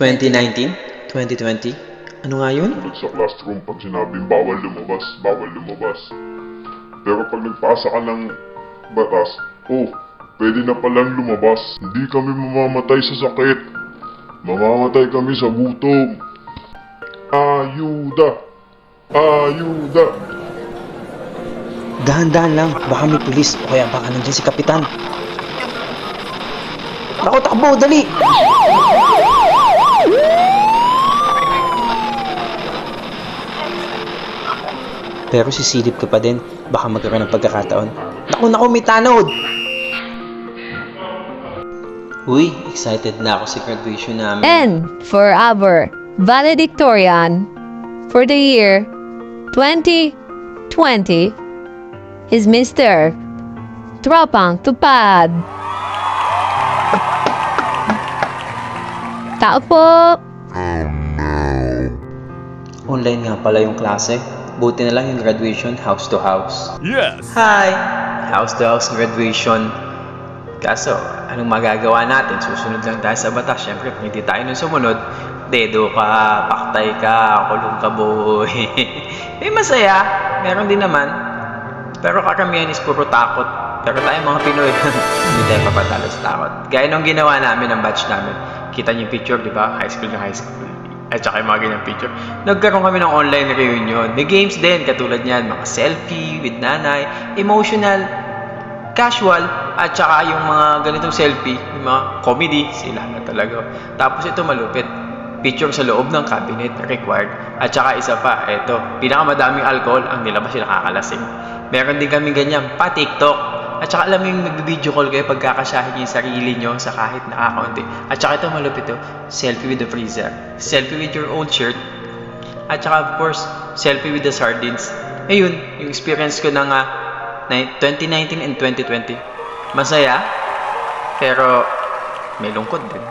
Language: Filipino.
2019? 2020? Ano nga yun? Sunod sa classroom pag sinabing bawal lumabas, bawal lumabas. Pero pag nagpasa ka ng batas, pwede na palang lumabas. Hindi kami mamamatay sa sakit. Mamamatay kami sa gutom. Ayuda! Ayuda! Dahan-dahan lang, baka may pulis o kaya baka nandiyan si Kapitan. Naku, takbo, dali! Pero sisilip ka pa din, baka magkaroon ng pagkakataon. Naku, may tanod! Uy, excited na ako sa graduation namin. And for our valedictorian for the year 2020 is Mr. Tropang Tupad. Tao po! Online nga pala yung klase. Buti na lang yung graduation house to house. Yes! Hi! House to house graduation. Kaso, anong magagawa natin? Susunod lang tayo sa batas. Siyempre, kung hindi tayo nung sumunod, dedo ka, paktay ka, kulong ka, boy. Masaya. Meron din naman. Pero karamihan is puro takot. Pero tayo mga Pinoy, hindi tayo papatalo sa takot. Gaya nung ginawa namin ng batch namin. Kita niyo yung picture, di ba? High school na high school. At saka yung mga ganyang picture. Nagkaroon kami ng online reunion. May games din, katulad niyan, mga selfie with nanay, emotional, casual, at saka yung mga ganitong selfie, yung mga comedy, sila na talaga. Tapos ito malupit, picture sa loob ng cabinet required. At saka isa pa, ito, pinakamadaming alcohol ang nilabas yung nakakalasing. Meron din kami ganyan, pa TikTok. At saka alam mo yung nag-video call kayo pagkakasahin yung sarili nyo sa kahit nakakaunti. At saka ito malupit ito, selfie with the freezer, selfie with your own shirt, at saka of course, selfie with the sardines. Ayun, yung experience ko ng 2019 and 2020. Masaya, pero may lungkot din.